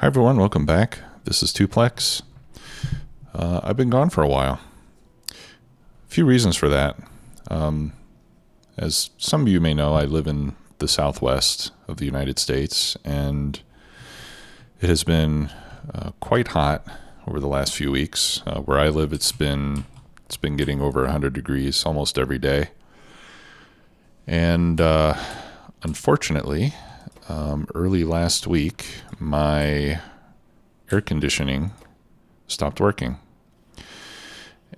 Hi everyone, welcome back. This is Tuplex. I've been gone for a while. A few reasons for that. As some of you may know, I live in the southwest of the United States, and it has been quite hot over the last few weeks. Where I live, it's been getting over 100 degrees almost every day. And unfortunately, early last week, my air conditioning stopped working.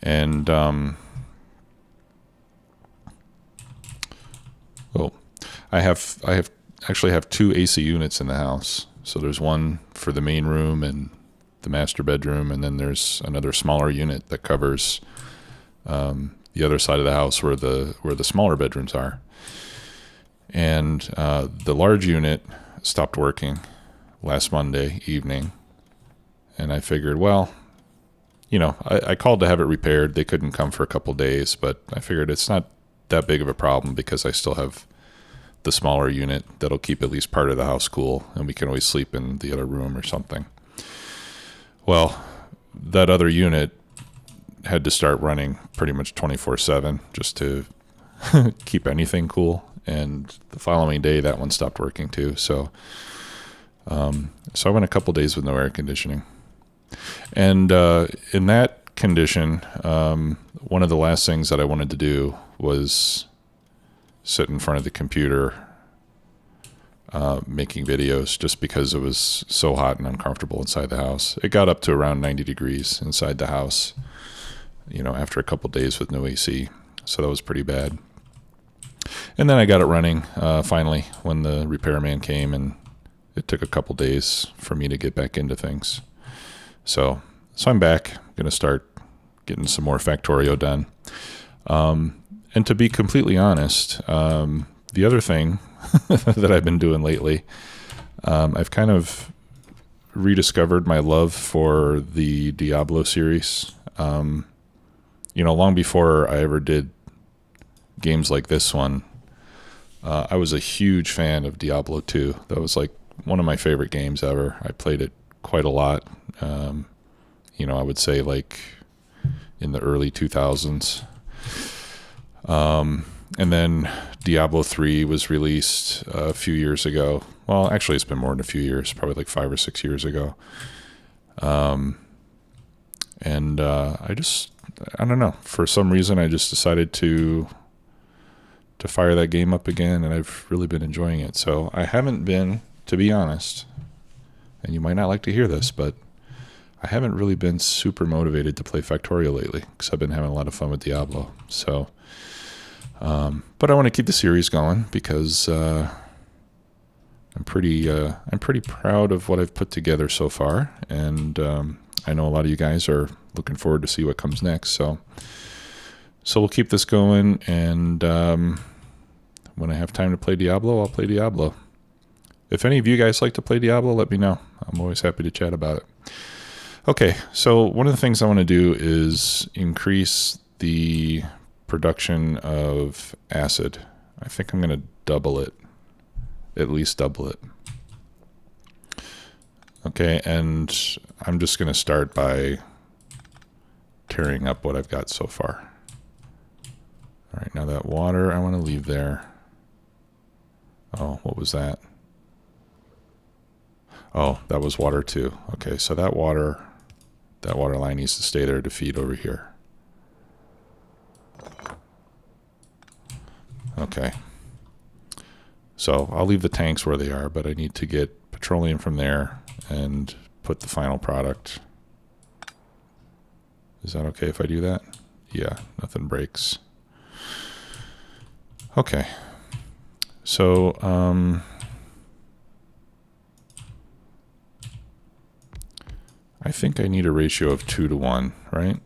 And I actually have two AC units in the house. So there's one for the main room and the master bedroom, and then there's another smaller unit that covers the other side of the house where the smaller bedrooms are. And the large unit stopped working last Monday evening, and I figured, well, you know, I called to have it repaired. They couldn't come for a couple days, but I figured it's not that big of a problem because I still have the smaller unit that'll keep at least part of the house cool, and we can always sleep in the other room or something. Well, that other unit had to start running pretty much 24/7 just to keep anything cool. And the following day, that one stopped working too. So I went a couple days with no air conditioning. And in that condition, one of the last things that I wanted to do was sit in front of the computer making videos, just because it was so hot and uncomfortable inside the house. It got up to around 90 degrees inside the house, you know, after a couple days with no AC. So that was pretty bad. And then I got it running finally when the repairman came, and it took a couple days for me to get back into things. So I'm back. I'm going to start getting some more Factorio done. And to be completely honest, the other thing that I've been doing lately, I've kind of rediscovered my love for the Diablo series. You know, long before I ever did games like this one, I was a huge fan of Diablo 2. That was like one of my favorite games ever. I played it quite a lot. You know, I would say like in the early 2000s. And then Diablo 3 was released a few years ago. Well, actually, it's been more than a few years, probably like 5 or 6 years ago. And I don't know. For some reason, I just decided to fire that game up again, and I've really been enjoying it. So I haven't been, to be honest, and you might not like to hear this, but I haven't really been super motivated to play Factorio lately because I've been having a lot of fun with Diablo. So, but I want to keep the series going because I'm pretty proud of what I've put together so far, and I know a lot of you guys are looking forward to see what comes next. So we'll keep this going, and when I have time to play Diablo, I'll play Diablo. If any of you guys like to play Diablo, let me know. I'm always happy to chat about it. Okay, so one of the things I want to do is increase the production of acid. I think I'm going to double it, at least double it. Okay, and I'm just going to start by tearing up what I've got so far. All right, now that water I want to leave there. Oh, what was that? Oh, that was water too. Okay, so that water line needs to stay there to feed over here. Okay. So I'll leave the tanks where they are, but I need to get petroleum from there and put the final product. Is that okay if I do that? Yeah, nothing breaks. Okay. So, I think I need a ratio of 2 to 1, right?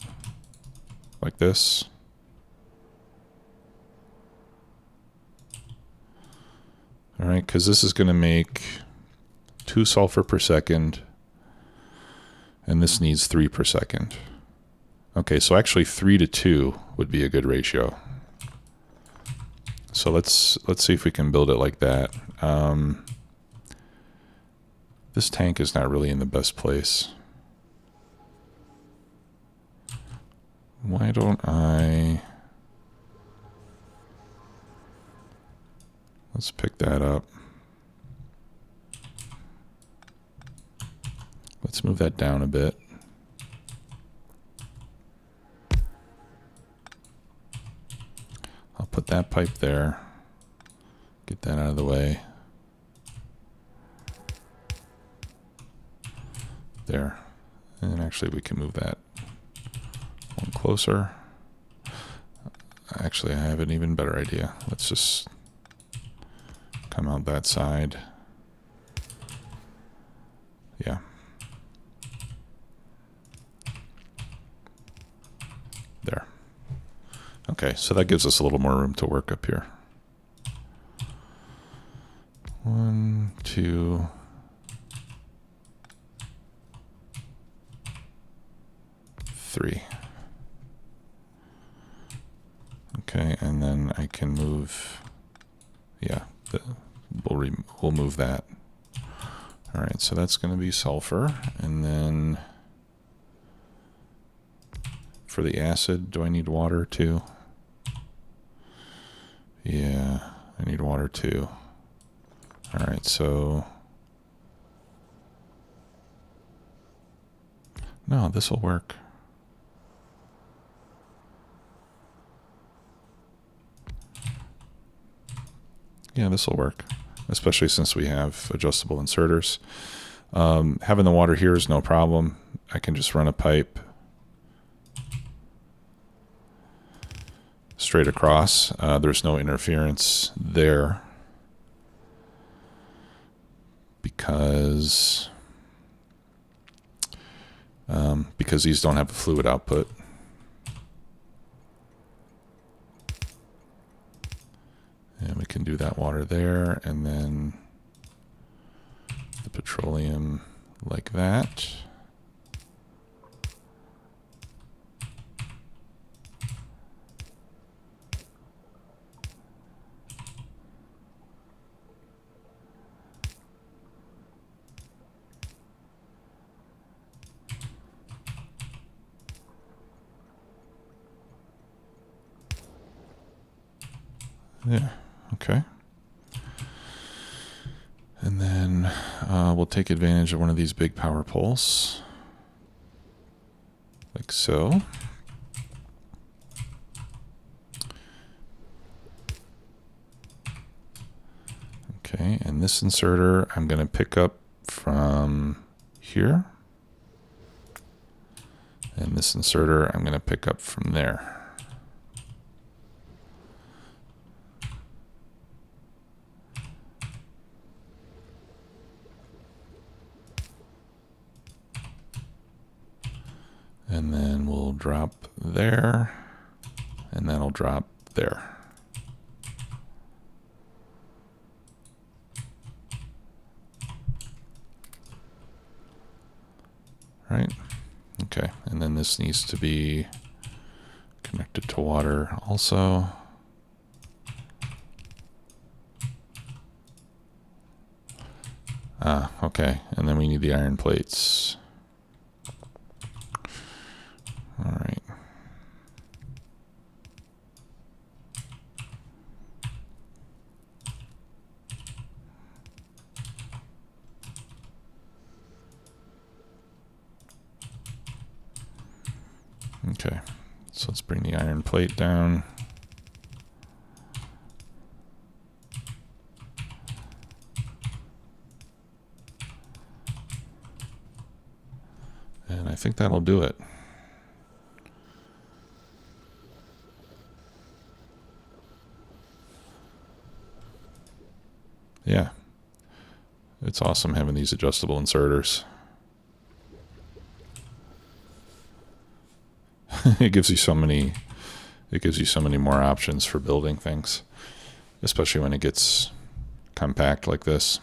Like this. All right, because this is going to make 2 sulfur per second, and this needs 3 per second. Okay, so actually 3 to 2 would be a good ratio. So let's see if we can build it like that. This tank is not really in the best place. Why don't I... Let's pick that up. Let's move that down a bit. I'll put that pipe there. Get that out of the way. There. And actually we can move that one closer. Actually, I have an even better idea. Let's just come out that side. Yeah. There. Okay, so that gives us a little more room to work up here. 1, 2, 3. Okay, and then I can move, yeah, we'll move that. All right, so that's going to be sulfur, and then for the acid, do I need water too? Yeah, I need water too. All right, so no, this will work. Yeah, this will work, especially since we have adjustable inserters. Having the water here is no problem. I can just run a pipe straight across. There's no interference there because these don't have a fluid output. And we can do that water there, and then the petroleum like that. Yeah, okay. And then we'll take advantage of one of these big power poles, like so. Okay, and this inserter I'm going to pick up from here. And this inserter I'm going to pick up from there. And then we'll drop there, and that'll drop there. Right? Okay, and then this needs to be connected to water also. Okay, and then we need the iron plates. All right. Okay, so let's bring the iron plate down. And I think that'll do it. Yeah, it's awesome having these adjustable inserters. It gives you so many more options for building things, especially when it gets compact like this.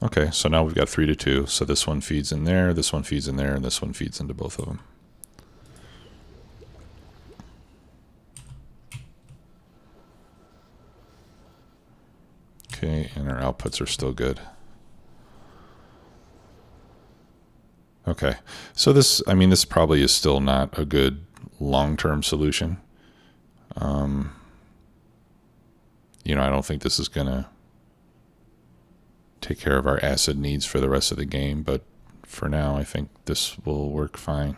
Okay, so now we've got 3 to 2. So this one feeds in there, this one feeds in there, and this one feeds into both of them. Okay, and our outputs are still good. Okay, so this, I mean, this probably is still not a good long-term solution. You know, I don't think this is going to take care of our acid needs for the rest of the game, but for now, I think this will work fine.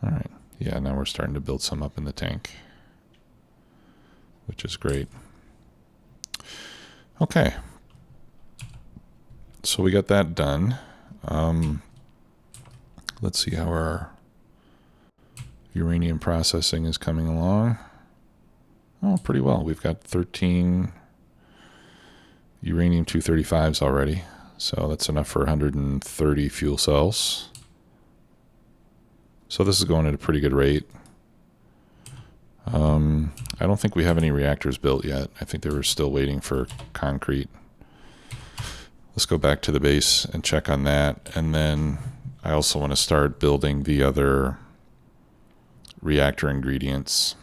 All right, yeah, now we're starting to build some up in the tank, which is great. Okay, so we got that done. Let's see how our uranium processing is coming along. Oh, pretty well. We've got 13 uranium-235s already, so that's enough for 130 fuel cells. So this is going at a pretty good rate. I don't think we have any reactors built yet. I think they were still waiting for concrete. Let's go back to the base and check on that. And then I also want to start building the other reactor ingredients.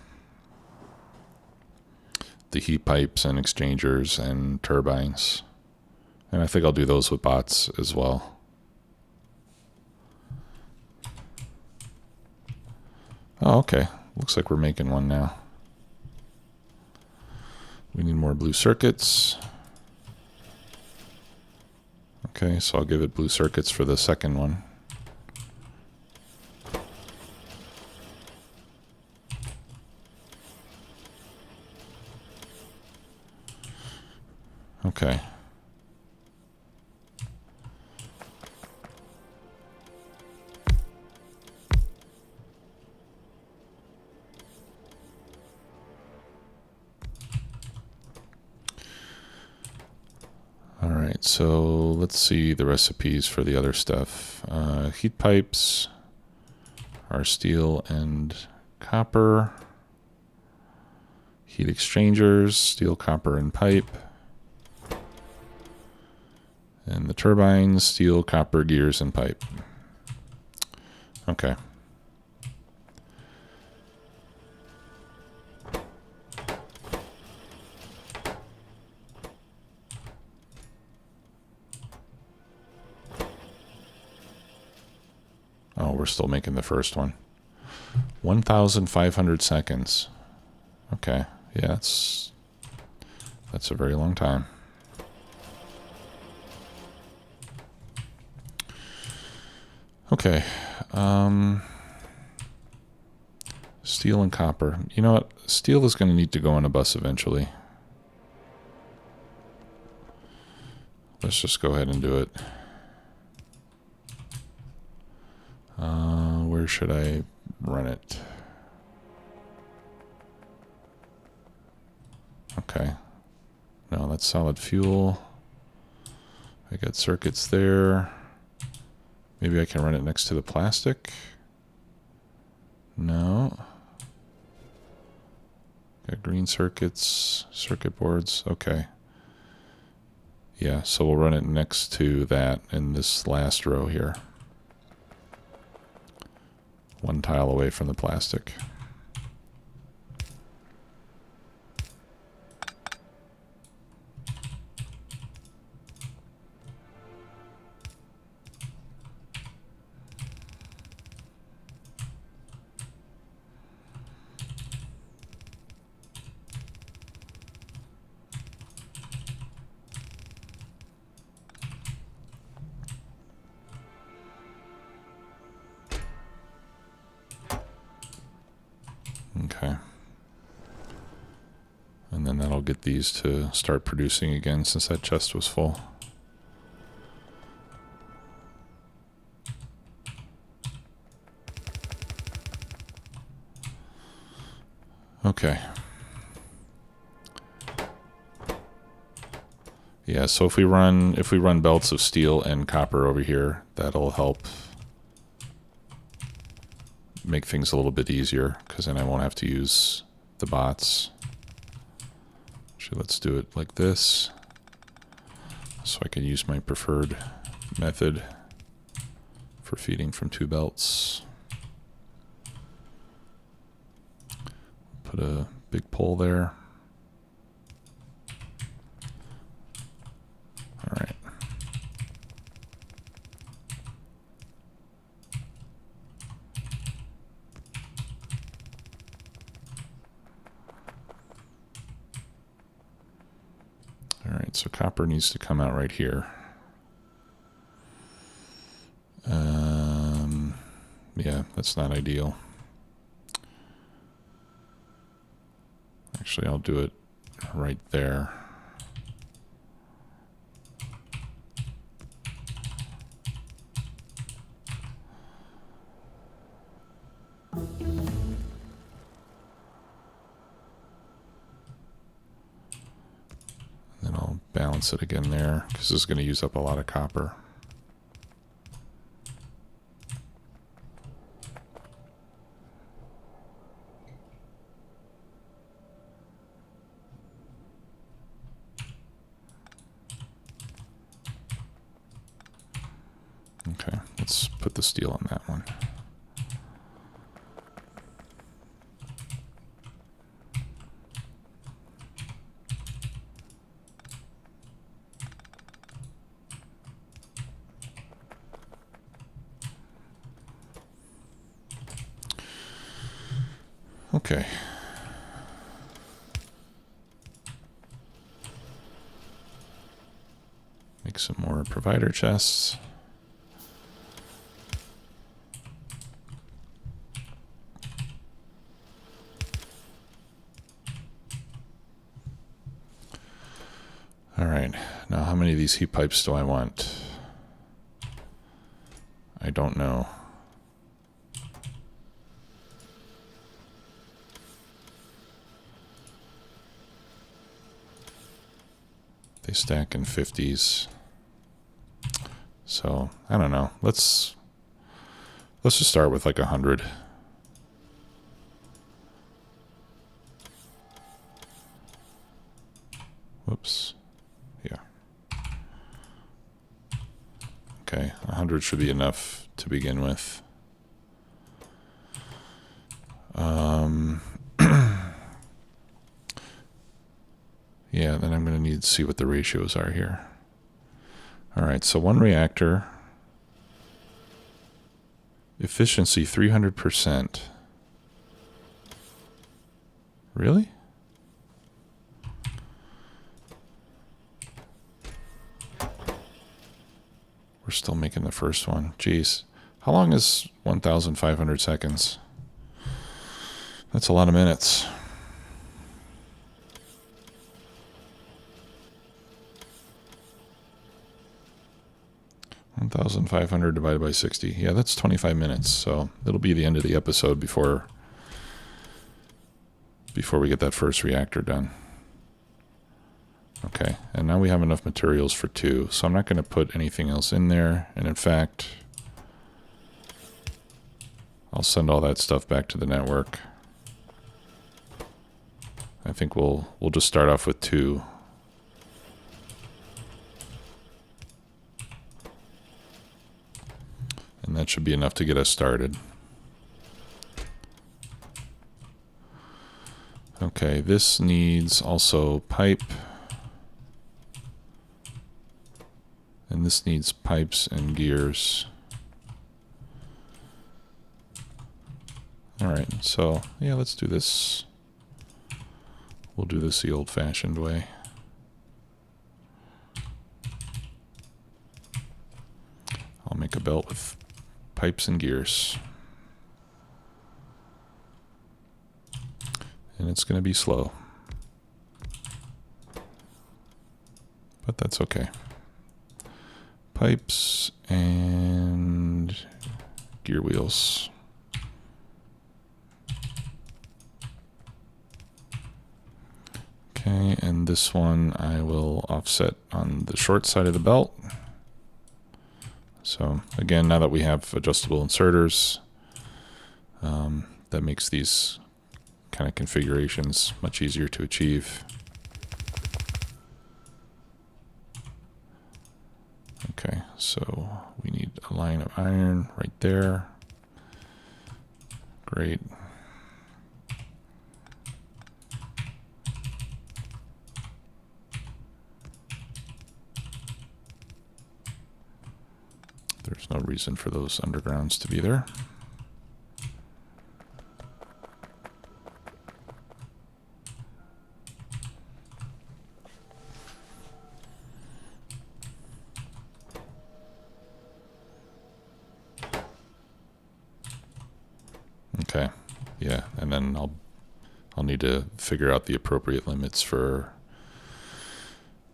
The heat pipes and exchangers and turbines. And I think I'll do those with bots as well. Oh, okay. Looks like we're making one now. We need more blue circuits. Okay, so I'll give it blue circuits for the second one. Okay. All right, so let's see the recipes for the other stuff. Heat pipes are steel and copper. Heat exchangers, steel, copper, and pipe. And the turbines, steel, copper, gears, and pipe. Okay. Oh, we're still making the first one. 1,500 seconds. Okay. Yeah, that's a very long time. Okay. Steel and copper. You know what? Steel is going to need to go on a bus eventually. Let's just go ahead and do it. Where should I run it? Okay. No, that's solid fuel. I got circuits there. Maybe I can run it next to the plastic. No. Got green circuits, circuit boards. Okay. Yeah, so we'll run it next to that in this last row here. One tile away from the plastic. Okay. And then that'll get these to start producing again since that chest was full. Okay. Yeah, so if we run belts of steel and copper over here, that'll help make things a little bit easier, because then I won't have to use the bots. Actually, let's do it like this, so I can use my preferred method for feeding from two belts. Put a big pole there. Alright, so copper needs to come out right here. Yeah, that's not ideal. Actually, I'll do it right there. Then I'll balance it again there, because this is going to use up a lot of copper. Okay, let's put the steel on that one. Okay. Make some more provider chests. All right, now how many of these heat pipes do I want? I don't know. They stack in 50s. So, I don't know. Let's just start with like 100. Whoops. Yeah. Okay, 100 should be enough to begin with. Yeah, then I'm going to need to see what the ratios are here. All right, so one reactor, efficiency 300%. Really? We're still making the first one. Jeez. How long is 1,500 seconds? That's a lot of minutes. $1,500 divided by 60. Yeah, that's 25 minutes. So it'll be the end of the episode before we get that first reactor done. Okay, and now we have enough materials for 2, so I'm not going to put anything else in there. And in fact, I'll send all that stuff back to the network. I think we'll just start off with 2. And that should be enough to get us started. Okay, this needs also pipe. And this needs pipes and gears. Alright, so yeah, let's do this. We'll do this the old-fashioned way. I'll make a belt with pipes and gears. And it's going to be slow. But that's okay. Pipes and gear wheels. Okay, and this one I will offset on the short side of the belt. So again, now that we have adjustable inserters, that makes these kind of configurations much easier to achieve. Okay, so we need a line of iron right there. Great. There's no reason for those undergrounds to be there. Yeah, and then I'll need to figure out the appropriate limits for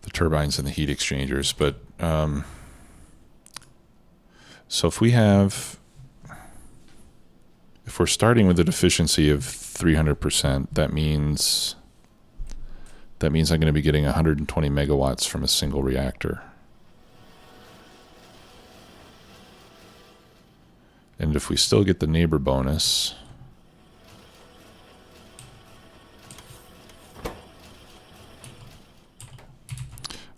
the turbines and the heat exchangers. But so if we're starting with an efficiency of 300%, that means I'm going to be getting 120 megawatts from a single reactor. And if we still get the neighbor bonus,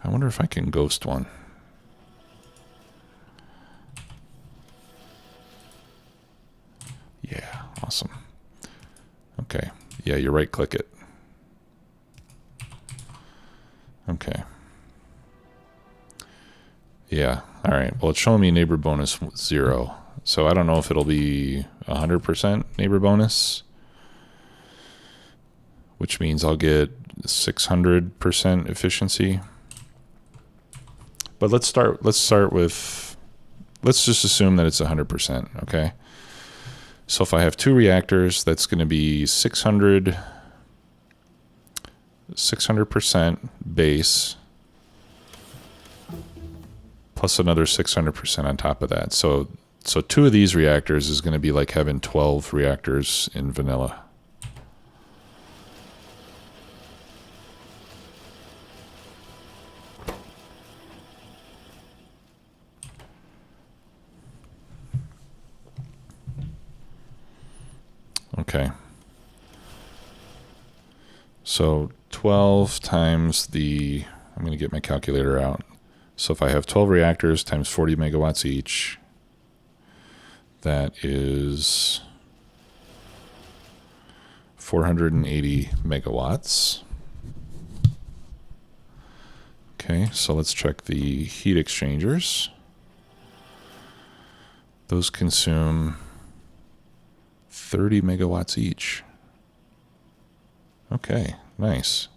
I wonder if I can ghost one. Yeah, awesome. Okay, yeah, you right click it. Okay. Yeah, all right. Well, it's showing me neighbor bonus 0. So I don't know if it'll be 100% neighbor bonus, which means I'll get 600% efficiency. But let's just assume that it's 100%, okay? So if I have 2 reactors, that's going to be 600% base plus another 600% on top of that. So 2 of these reactors is going to be like having 12 reactors in vanilla. Okay. So 12 times I'm going to get my calculator out. So if I have 12 reactors times 40 megawatts each, that is 480 megawatts. Okay, so let's check the heat exchangers. Those consume 30 megawatts each. Okay, nice.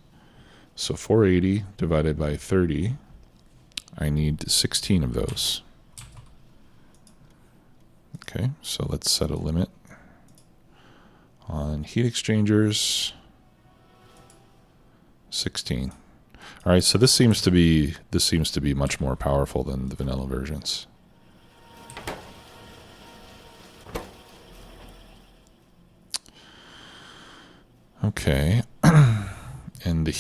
So 480 divided by 30, I need 16 of those. Okay, so let's set a limit on heat exchangers. 16. All right, so this seems to be much more powerful than the vanilla versions. Okay, and the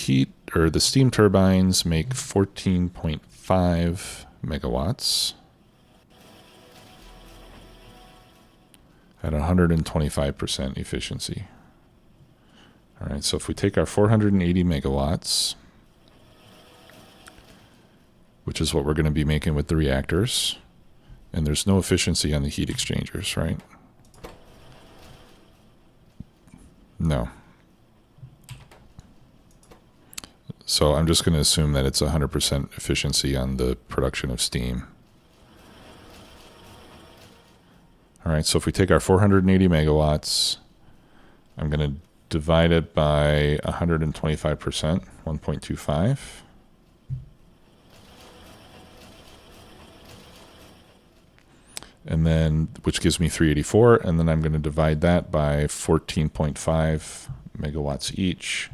steam turbines make 14.5 megawatts at 125% efficiency. All right, so if we take our 480 megawatts, which is what we're going to be making with the reactors, and there's no efficiency on the heat exchangers, right? No. So I'm just going to assume that it's 100% efficiency on the production of steam. All right, so if we take our 480 megawatts, I'm going to divide it by 125%, 1.25. And then, which gives me 384, and then I'm going to divide that by 14.5 megawatts each.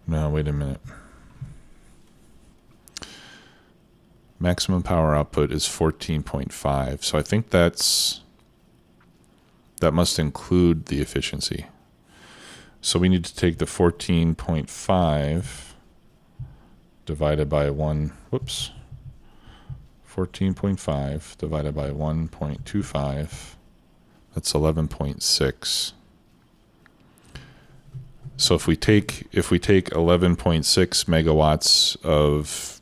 No, wait a minute. Maximum power output is 14.5. So I think that must include the efficiency. So we need to take the 14.5 divided by 14.5 divided by 1.25. That's 11.6. So if we take 11.6 megawatts of,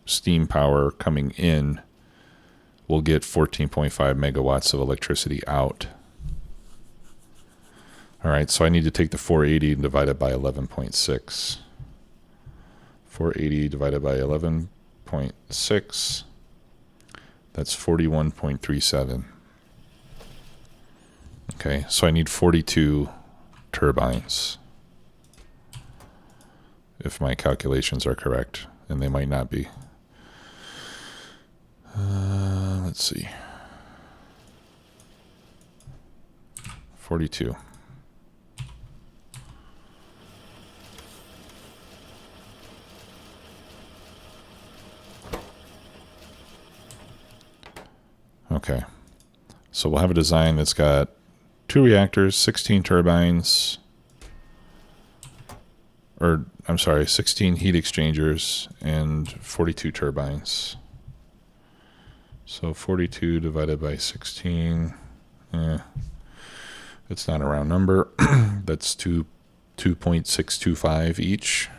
steam power coming in, we'll get 14.5 megawatts of electricity out. All right, so I need to take the 480 and divide it by 11.6. 480 divided by 11.6, that's 41.37. Okay, so I need 42 turbines, if my calculations are correct, and they might not be. Let's see. 42. Okay, so we'll have a design that's got 2 reactors, 16 turbines, or I'm sorry, 16 heat exchangers and 42 turbines. So 42 divided by 16, it's not a round number. That's 2.625 each.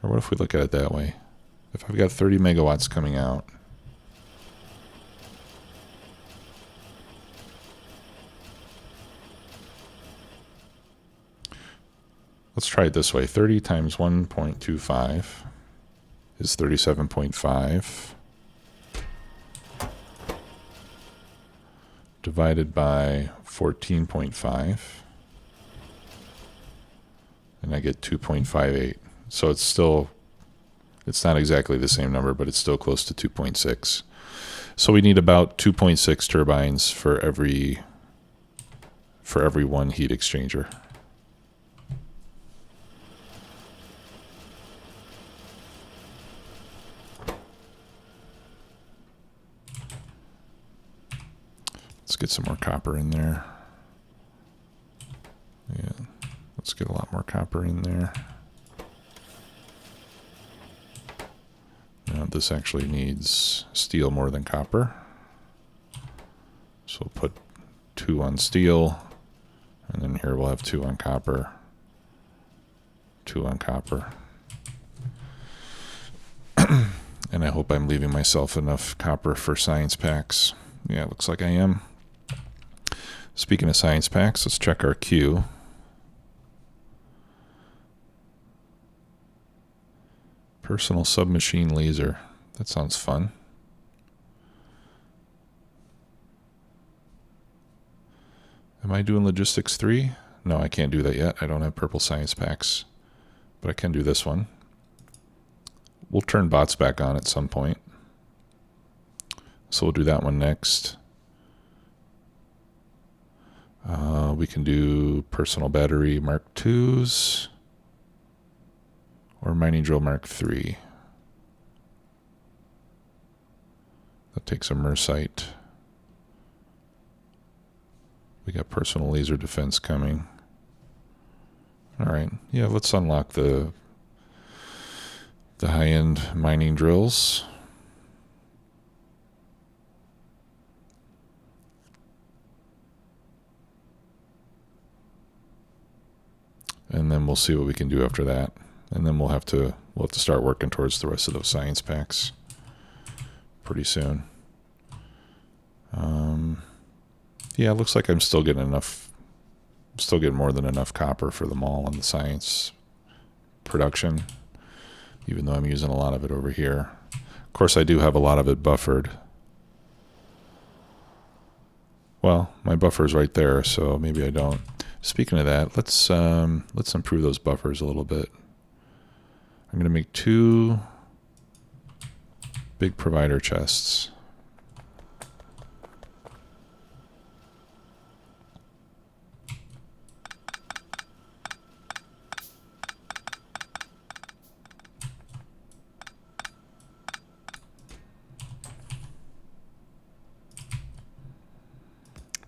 Or what if we look at it that way? If I've got 30 megawatts coming out, let's try it this way. 30 times 1.25 is 37.5. Divided by 14.5. And I get 2.58. So it's still, it's not exactly the same number, but it's still close to 2.6. So we need about 2.6 turbines for every one heat exchanger. Let's get some more copper in there. Yeah, let's get a lot more copper in there. Now this actually needs steel more than copper. So we'll put 2 on steel, and then here we'll have 2 on copper, 2 on copper. And I hope I'm leaving myself enough copper for science packs. Yeah, it looks like I am. Speaking of science packs, let's check our queue. Personal submachine laser. That sounds fun. Am I doing Logistics 3? No, I can't do that yet. I don't have purple science packs. But I can do this one. We'll turn bots back on at some point. So we'll do that one next. We can do personal battery Mark IIs or mining drill Mark III. That takes a Mercite. We got personal laser defense coming. All right, yeah, let's unlock the high-end mining drills. And then we'll see what we can do after that. And then we'll have to start working towards the rest of those science packs pretty soon. Yeah, it looks like I'm still getting enough. Still getting more than enough copper for them all in the science production, even though I'm using a lot of it over here. Of course, I do have a lot of it buffered. Well, my buffer's right there, so maybe I don't. Speaking of that, let's improve those buffers a little bit. I'm going to make 2 big provider chests.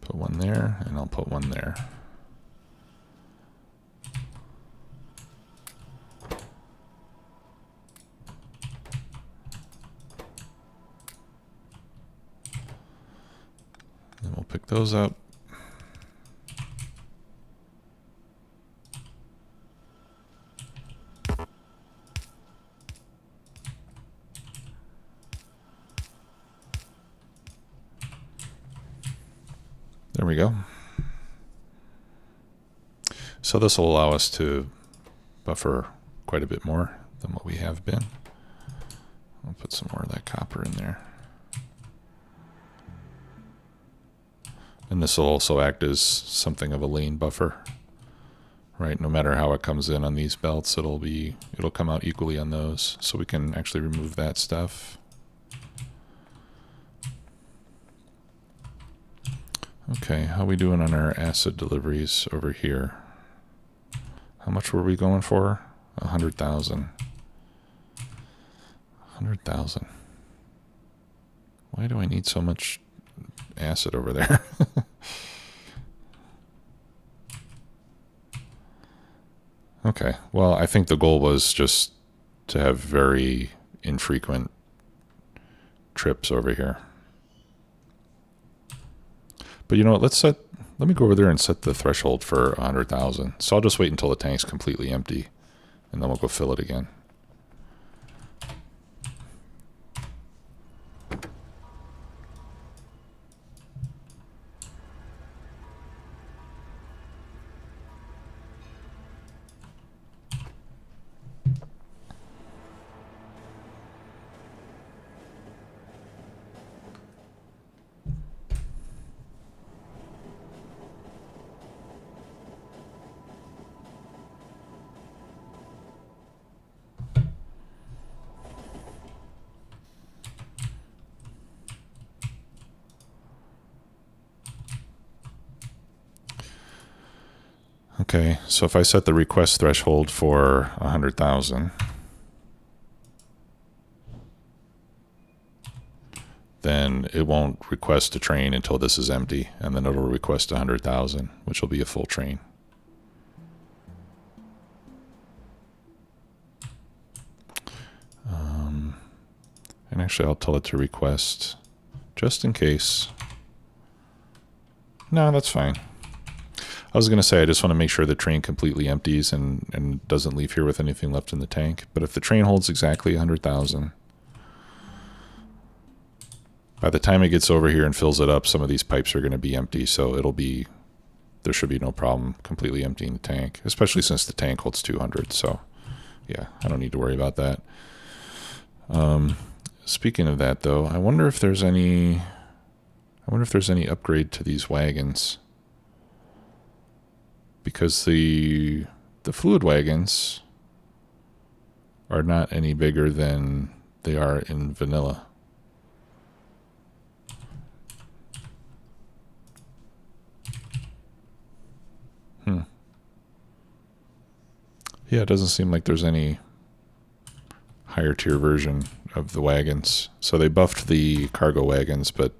Put one there, and I'll put one there. Then we'll pick those up. There we go. So this will allow us to buffer quite a bit more than what we have been. I'll put some more of that copper in there. And this will also act as something of a lane buffer, right? No matter how it comes in on these belts, it'll come out equally on those. So we can actually remove that stuff. Okay, how we doing on our acid deliveries over here? How much were we going for? 100,000. 100,000. Why do I need so much acid over there? Okay, well, I think the goal was just to have very infrequent trips over here. But you know what, let me go over there and set the threshold for 100,000. So I'll just wait until the tank's completely empty, and then we'll go fill it again. Okay, so if I set the request threshold for 100,000, then it won't request a train until this is empty, and then it'll request 100,000, which will be a full train. And actually, I'll tell it to request just in case. No, that's fine. I was going to say I just want to make sure the train completely empties and doesn't leave here with anything left in the tank. But if the train holds exactly 100,000, by the time it gets over here and fills it up, some of these pipes are going to be empty. So there should be no problem completely emptying the tank, especially since the tank holds 200. So yeah, I don't need to worry about that. Speaking of that though, I wonder if there's any upgrade to these wagons. Because the fluid wagons are not any bigger than they are in vanilla. Yeah, it doesn't seem like there's any higher tier version of the wagons. So they buffed the cargo wagons, but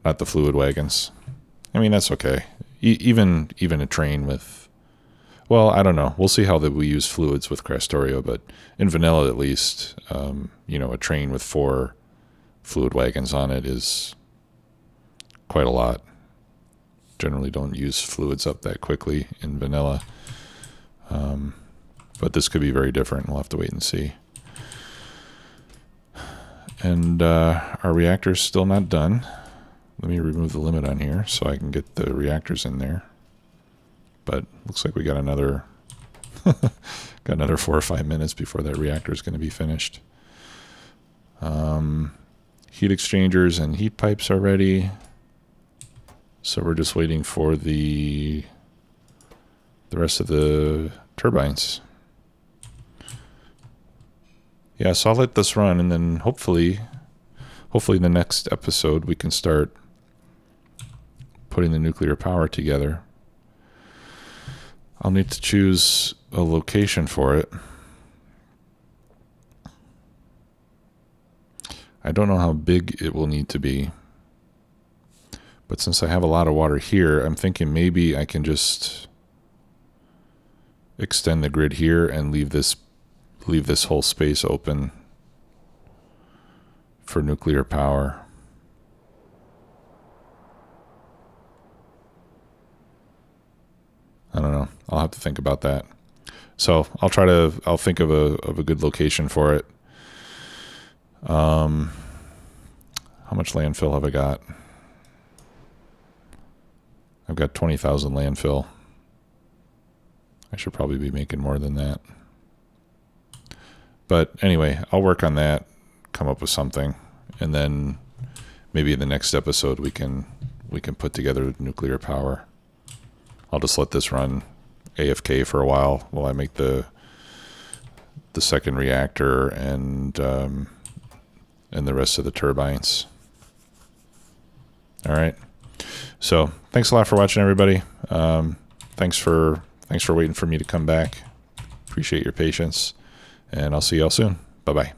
not the fluid wagons. I mean, that's okay. Even a train with, well, I don't know. We'll see how we use fluids with Krastorio, but in vanilla at least, a train with 4 fluid wagons on it is quite a lot. Generally don't use fluids up that quickly in vanilla. But this could be very different. We'll have to wait and see. And our reactor's still not done. Let me remove the limit on here so I can get the reactors in there. But looks like we got another 4 or 5 minutes before that reactor is going to be finished. Heat exchangers and heat pipes are ready. So we're just waiting for the rest of the turbines. Yeah, so I'll let this run, and then hopefully in the next episode we can start putting the nuclear power together. I'll need to choose a location for it. I don't know how big it will need to be, but since I have a lot of water here, I'm thinking maybe I can just extend the grid here and leave this whole space open for nuclear power. I don't know. I'll have to think about that. So I'll think of a good location for it. How much landfill have I got? I've got 20,000 landfill. I should probably be making more than that. But anyway, I'll work on that, come up with something, and then maybe in the next episode we can put together nuclear power. I'll just let this run AFK for a while I make the second reactor and the rest of the turbines. All right. So thanks a lot for watching, everybody. Thanks for waiting for me to come back. Appreciate your patience, and I'll see y'all soon. Bye-bye.